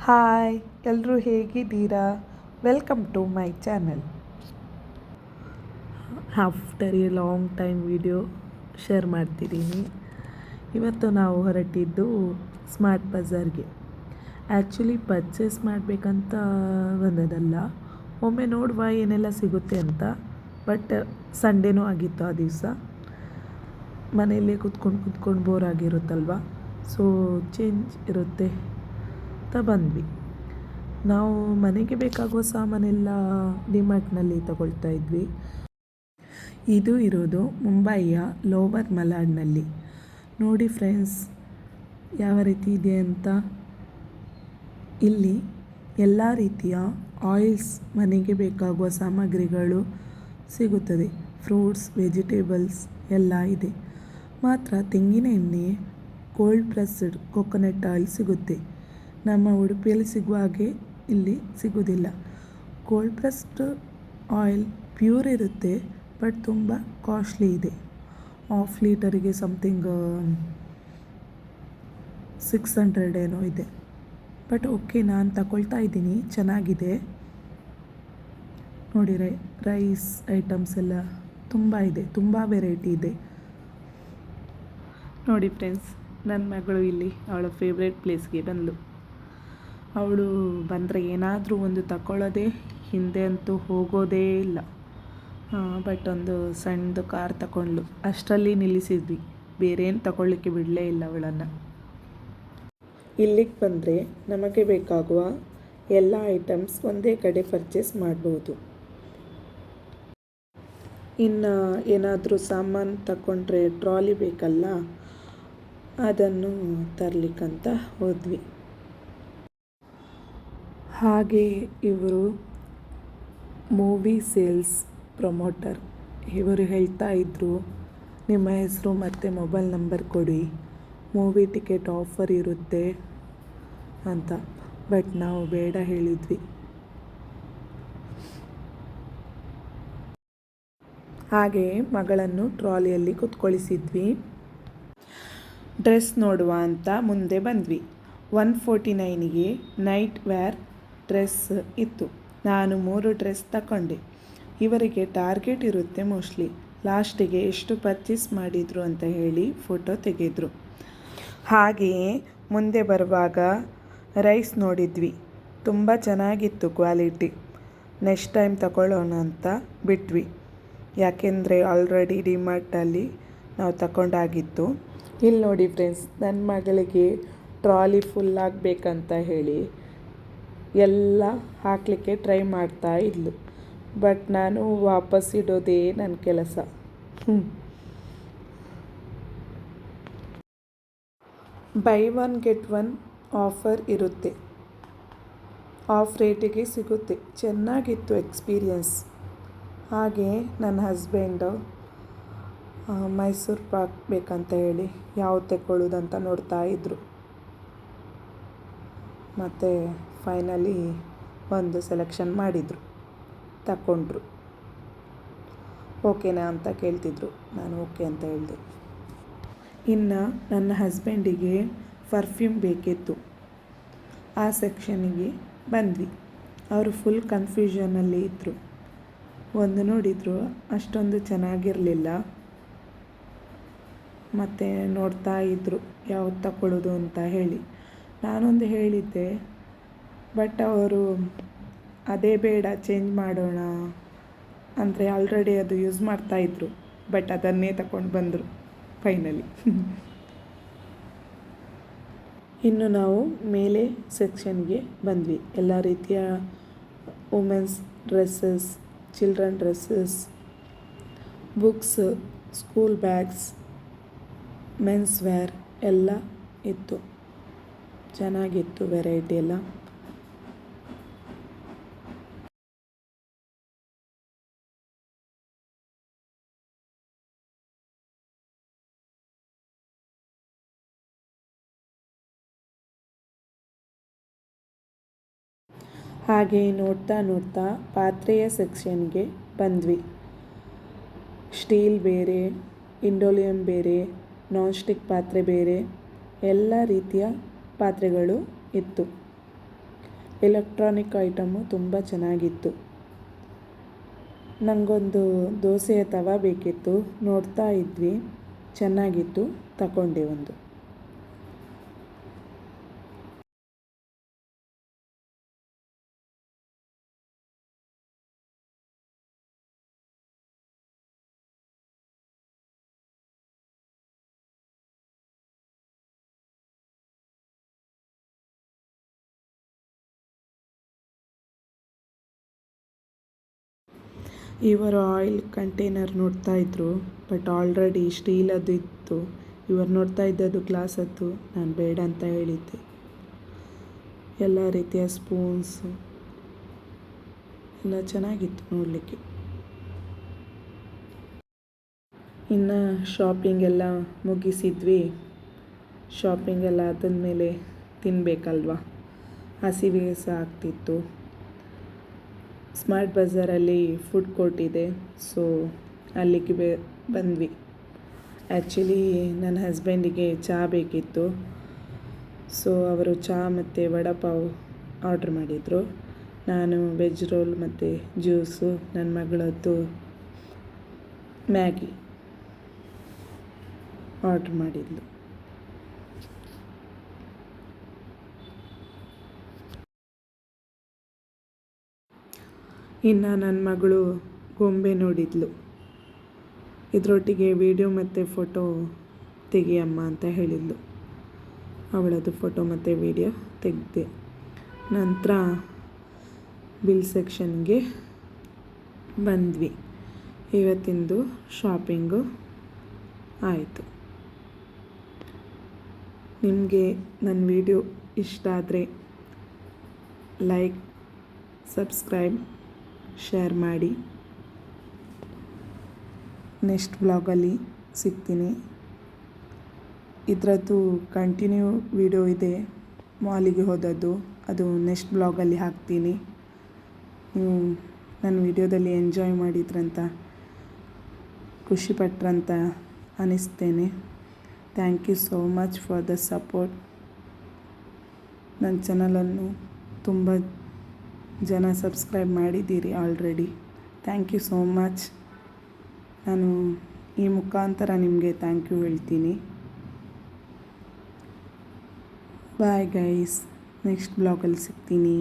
Hi, ಎಲ್ಲರೂ ಹೇಗಿದ್ದೀರಾ? Welcome to my channel. After a long time video share ಮಾಡ್ತಿದ್ದೀನಿ. ಇವತ್ತು ನಾವು ಹೊರಟಿದ್ದು ಸ್ಮಾರ್ಟ್ ಬಜಾರ್ಗೆ. ಆ್ಯಕ್ಚುಲಿ ಪರ್ಚೇಸ್ ಮಾಡಬೇಕಂತ ಬಂದದಲ್ಲ, ಒಮ್ಮೆ ನೋಡುವ ಏನೆಲ್ಲ ಸಿಗುತ್ತೆ ಅಂತ. ಬಟ್ ಸಂಡೇನೂ ಆಗಿತ್ತು ಆ ದಿವಸ. ಮನೆಯಲ್ಲೇ ಕೂತ್ಕೊಂಡು ಬೋರ್ ಆಗಿರುತ್ತಲ್ವ, ಸೊ ಚೇಂಜ್ ಇರುತ್ತೆ ಅಂತ ಬಂದ್ವಿ. ನಾವು ಮನೆಗೆ ಬೇಕಾಗುವ ಸಾಮಾನೆಲ್ಲ ಡಿಮಾರ್ಟ್ನಲ್ಲಿ ತಗೊಳ್ತಾ ಇದ್ವಿ. ಇದು ಇರೋದು ಮುಂಬೈಯ ಲೋವರ್ ಮಲಾಡ್ನಲ್ಲಿ. ನೋಡಿ ಫ್ರೆಂಡ್ಸ್, ಯಾವ ರೀತಿ ಇದೆ ಅಂತ. ಇಲ್ಲಿ ಎಲ್ಲ ರೀತಿಯ ಆಯಿಲ್ಸ್, ಮನೆಗೆ ಬೇಕಾಗುವ ಸಾಮಗ್ರಿಗಳು ಸಿಗುತ್ತದೆ. ಫ್ರೂಟ್ಸ್, ವೆಜಿಟೇಬಲ್ಸ್ ಎಲ್ಲ ಇದೆ. ಮಾತ್ರ ತೆಂಗಿನ ಎಣ್ಣೆ, ಕೋಲ್ಡ್ ಪ್ರೆಸ್ಡ್ ಕೊಕೊನಟ್ ಆಯಿಲ್ ಸಿಗುತ್ತೆ. ನಮ್ಮ ಉಡುಪಿಯಲ್ಲಿ ಸಿಗುವ ಹಾಗೆ ಇಲ್ಲಿ ಸಿಗೋದಿಲ್ಲ. ಕೋಲ್ಡ್ ಪ್ರೆಸ್ಡ್ ಆಯಿಲ್ ಪ್ಯೂರ್ ಇರುತ್ತೆ, ಬಟ್ ತುಂಬ ಕಾಸ್ಟ್ಲಿ ಇದೆ. ಹಾಫ್ ಲೀಟರಿಗೆ ಸಮಥಿಂಗ್ 600 ಏನೋ ಇದೆ. ಬಟ್ ಓಕೆ, ನಾನು ತಗೊಳ್ತಾ ಇದ್ದೀನಿ, ಚೆನ್ನಾಗಿದೆ. ನೋಡಿ, ರೈಸ್ ಐಟಮ್ಸ್ ಎಲ್ಲ ತುಂಬ ಇದೆ, ತುಂಬ ವೆರೈಟಿ ಇದೆ. ನೋಡಿ ಫ್ರೆಂಡ್ಸ್, ನನ್ನ ಮಗಳು ಇಲ್ಲಿ ಅವಳ ಫೇವ್ರೇಟ್ ಪ್ಲೇಸ್ಗೆ ಬಂದಳು. ಅವಳು ಬಂದರೆ ಏನಾದರೂ ಒಂದು ತಗೊಳ್ಳೋದೇ, ಹಿಂದೆ ಅಂತೂ ಹೋಗೋದೇ ಇಲ್ಲ. ಬಟ್ ಒಂದು ಸಣ್ಣದು ಕಾರ್ ತಗೊಂಡ್ಳು, ಅಷ್ಟರಲ್ಲಿ ನಿಲ್ಲಿಸಿದ್ವಿ. ಬೇರೇನು ತಗೊಳ್ಳಿಕ್ಕೆ ಬಿಡಲೇ ಇಲ್ಲ ಅವಳನ್ನು. ಇಲ್ಲಿಗೆ ಬಂದರೆ ನಮಗೆ ಬೇಕಾಗುವ ಎಲ್ಲ ಐಟಮ್ಸ್ ಒಂದೇ ಕಡೆ ಪರ್ಚೇಸ್ ಮಾಡ್ಬೋದು. ಇನ್ನು ಏನಾದರೂ ಸಾಮಾನು ತಗೊಂಡ್ರೆ ಟ್ರಾಲಿ ಬೇಕಲ್ಲ, ಅದನ್ನು ತರಲಿಕ್ಕಂತ ಹೋದ್ವಿ. ಹಾಗೆ ಇವರು ಮೂವಿ ಸೇಲ್ಸ್ ಪ್ರಮೋಟರ್. ಇವರು ಹೇಳ್ತಾ ಇದ್ದರು, ನಿಮ್ಮ ಹೆಸರು ಮತ್ತು ಮೊಬೈಲ್ ನಂಬರ್ ಕೊಡಿ, ಮೂವಿ ಟಿಕೆಟ್ ಆಫರ್ ಇರುತ್ತೆ ಅಂತ. ಬಟ್ ನಾವು ಬೇಡ ಹೇಳಿದ್ವಿ. ಹಾಗೆ ಮಗಳನ್ನು ಟ್ರಾಲಿಯಲ್ಲಿ ಕೂತ್ಕೊಳಿಸಿದ್ವಿ. ಡ್ರೆಸ್ ನೋಡುವ ಅಂತ ಮುಂದೆ ಬಂದ್ವಿ. 149ಗೆ ನೈಟ್ ವೇರ್ ಡ್ರೆಸ್ ಇತ್ತು. ನಾನು 3 ಡ್ರೆಸ್ ತಗೊಂಡೆ. ಇವರಿಗೆ ಟಾರ್ಗೆಟ್ ಇರುತ್ತೆ ಮೋಸ್ಟ್ಲಿ. ಲಾಸ್ಟಿಗೆ ಎಷ್ಟು ಪರ್ಚೇಸ್ ಮಾಡಿದರು ಅಂತ ಹೇಳಿ ಫೋಟೋ ತೆಗೆದ್ರು. ಹಾಗೆಯೇ ಮುಂದೆ ಬರುವಾಗ ರೈಸ್ ನೋಡಿದ್ವಿ, ತುಂಬ ಚೆನ್ನಾಗಿತ್ತು ಕ್ವಾಲಿಟಿ. ನೆಕ್ಸ್ಟ್ ಟೈಮ್ ತಗೊಳ್ಳೋಣ ಅಂತ ಬಿಟ್ವಿ. ಯಾಕೆಂದರೆ ಆಲ್ರೆಡಿ ಡಿಮಾರ್ಟಲ್ಲಿ ನಾವು ತಗೊಂಡಾಗಿತ್ತು. ಇಲ್ಲಿ ನೋಡಿ ಫ್ರೆಂಡ್ಸ್, ನನ್ನ ಮಗಳಿಗೆ ಟ್ರಾಲಿ ಫುಲ್ ಆಗಬೇಕಂತ ಹೇಳಿ ಎಲ್ಲ ಹಾಕಲಿಕ್ಕೆ ಟ್ರೈ ಮಾಡ್ತಾ ಇದ್ಲು. ಬಟ್ ನಾನು ವಾಪಸ್ ಇಡೋದೇ ನನ್ನ ಕೆಲಸ. ಬೈ 1 get 1 ಆಫರ್ ಇರುತ್ತೆ. ಆಫ್ ರೇಟಿಗೆ ಸಿಗುತ್ತೆ. ಚೆನ್ನಾಗಿತ್ತು ಎಕ್ಸ್ಪೀರಿಯನ್ಸ್. ಹಾಗೆ ನನ್ನ ಹಸ್ಬೆಂಡು ಮೈಸೂರು ಪಾಕ್ ಬೇಕಂತ ಹೇಳಿ ಯಾವ್ದು ತಗೊಳ್ಳೋದಂತ ನೋಡ್ತಾ ಇದ್ದರು. ಮತ್ತು ಫೈನಲಿ ಒಂದು ಸೆಲೆಕ್ಷನ್ ಮಾಡಿದರು, ತಗೊಂಡ್ರು. ಓಕೆನಾ ಅಂತ ಕೇಳ್ತಿದ್ರು, ನಾನು ಓಕೆ ಅಂತ ಹೇಳಿದೆ. ಇನ್ನು ನನ್ನ ಹಸ್ಬೆಂಡಿಗೆ ಪರ್ಫ್ಯೂಮ್ ಬೇಕಿತ್ತು. ಆ ಸೆಕ್ಷನಿಗೆ ಬಂದ್ವಿ. ಅವರು ಫುಲ್ ಕನ್ಫ್ಯೂಷನಲ್ಲಿ ಇದ್ದರು. ಒಂದು ನೋಡಿದರು, ಅಷ್ಟೊಂದು ಚೆನ್ನಾಗಿರಲಿಲ್ಲ. ಮತ್ತು ನೋಡ್ತಾ ಇದ್ದರು ಯಾವ್ದು ತಗೊಳ್ಳೋದು ಅಂತ ಹೇಳಿ. ನಾನೊಂದು ಹೇಳಿದ್ದೆ, ಬಟ್ ಅವರು ಅದೇ ಬೇಡ, ಚೇಂಜ್ ಮಾಡೋಣ ಅಂದರೆ ಆಲ್ರೆಡಿ ಅದು ಯೂಸ್ ಮಾಡ್ತಾಯಿದ್ರು. ಬಟ್ ಅದನ್ನೇ ತಗೊಂಡು ಬಂದರು ಫೈನಲಿ. ಇನ್ನು ನಾವು ಮೇಲೆ ಸೆಕ್ಷನ್ಗೆ ಬಂದ್ವಿ. ಎಲ್ಲ ರೀತಿಯ women's dresses, children dresses, books, school bags, men's wear ಎಲ್ಲ ಇತ್ತು. ಚೆನ್ನಾಗಿತ್ತು ವೆರೈಟಿ ಎಲ್ಲ. ಹಾಗೆ ನೋಡ್ತಾ ನೋಡ್ತಾ ಪಾತ್ರೆಯ ಸೆಕ್ಷನ್ಗೆ ಬಂದ್ವಿ. ಸ್ಟೀಲ್ ಬೇರೆ, ಇಂಡೋಲಿಯಂ ಬೇರೆ, ನಾನ್ ಸ್ಟಿಕ್ ಪಾತ್ರೆ ಬೇರೆ, ಎಲ್ಲ ರೀತಿಯ ಪಾತ್ರೆಗಳು ಇತ್ತು. ಎಲೆಕ್ಟ್ರಾನಿಕ್ ಐಟಮು ತುಂಬ ಚೆನ್ನಾಗಿತ್ತು. ನನಗೊಂದು ದೋಸೆಯ ತವ ಬೇಕಿತ್ತು, ನೋಡ್ತಾ ಇದ್ವಿ, ಚೆನ್ನಾಗಿತ್ತು, ತಗೊಂಡೆ ಒಂದು. ಇವರು ಆಯಿಲ್ ಕಂಟೈನರ್ ನೋಡ್ತಾ ಇದ್ರು, ಬಟ್ ಆಲ್ರೆಡಿ ಸ್ಟೀಲದ್ದು ಇತ್ತು. ಇವರು ನೋಡ್ತಾ ಇದ್ದದ್ದು ಗ್ಲಾಸದ್ದು, ನಾನು ಬೇಡ ಅಂತ ಹೇಳಿದ್ದೆ. ಎಲ್ಲ ರೀತಿಯ ಸ್ಪೂನ್ಸು ಎಲ್ಲ ಚೆನ್ನಾಗಿತ್ತು ನೋಡಲಿಕ್ಕೆ. ಇನ್ನು ಶಾಪಿಂಗ್ ಎಲ್ಲ ಮುಗಿಸಿದ್ವಿ. ಶಾಪಿಂಗ್ ಎಲ್ಲ ಆದಮೇಲೆ ತಿನ್ನಬೇಕಲ್ವ, ಹಸಿವೆ ಸಹ ಆಗ್ತಿತ್ತು. ಸ್ಮಾರ್ಟ್ ಬಜಾರಲ್ಲಿ ಫುಡ್ ಕೋರ್ಟ್ ಇದೆ, ಸೊ ಅಲ್ಲಿಗೆ ಬಂದ್ವಿ. ಆ್ಯಕ್ಚುಲಿ ನನ್ನ ಹಸ್ಬೆಂಡಿಗೆ ಚಹಾ ಬೇಕಿತ್ತು, ಸೊ ಅವರು ಚಹಾ ಮತ್ತು ವಡಾಪಾವ್ ಆರ್ಡ್ರ್ ಮಾಡಿದರು. ನಾನು ವೆಜ್ ರೋಲ್ ಮತ್ತು ಜ್ಯೂಸು, ನನ್ನ ಮಗಳದ್ದು ಮ್ಯಾಗಿ ಆರ್ಡ್ರ್ ಮಾಡಿದ್ಲು. ಇನ್ನು ನನ್ನ ಮಗಳು ಗೊಂಬೆ ನೋಡಿದ್ಲು. ಇದರೊಟ್ಟಿಗೆ ವಿಡಿಯೋ ಮತ್ತು ಫೋಟೋ ತೆಗಿಯಮ್ಮ ಅಂತ ಹೇಳಿದ್ಲು. ಅವಳದು ಫೋಟೋ ಮತ್ತು ವಿಡಿಯೋ ತೆಗೆದೆ. ನಂತರ ಬಿಲ್ ಸೆಕ್ಷನ್ಗೆ ಬಂದ್ವಿ. ಇವತ್ತಿಂದು ಶಾಪಿಂಗು ಆಯಿತು. ನಿಮಗೆ ನನ್ನ ವಿಡಿಯೋ ಇಷ್ಟ ಆದರೆ ಲೈಕ್, ಸಬ್ಸ್ಕ್ರೈಬ್, ಶೇರ್ ಮಾಡಿ. ನೆಕ್ಸ್ಟ್ ಬ್ಲಾಗಲ್ಲಿ ಸಿಗ್ತೀನಿ. ಇದರದ್ದು ಕಂಟಿನ್ಯೂ ವಿಡಿಯೋ ಇದೆ, ಮಾಲಿಗೆ ಹೋದದ್ದು, ಅದು ನೆಕ್ಸ್ಟ್ ಬ್ಲಾಗಲ್ಲಿ ಹಾಕ್ತೀನಿ. ನೀವು ನನ್ನ ವಿಡಿಯೋದಲ್ಲಿ ಎಂಜಾಯ್ ಮಾಡಿದ್ರಂತ, ಖುಷಿಪಟ್ರಂತ ಅನ್ನಿಸ್ತೇನೆ. Thank you so much for the support. ನನ್ನ ಚಾನಲನ್ನು ತುಂಬ ಜನ ಸಬ್ಸ್ಕ್ರೈಬ್ ಮಾಡಿದ್ದೀರಿ already. Thank you so much. ನಾನು ಈ ಮುಖಾಂತರ ನಿಮಗೆ ಥ್ಯಾಂಕ್ ಯು ಹೇಳ್ತೀನಿ. ಬಾಯ್ ಗೈಸ್, ನೆಕ್ಸ್ಟ್ ಬ್ಲಾಗಲ್ಲಿ ಸಿಗ್ತೀನಿ.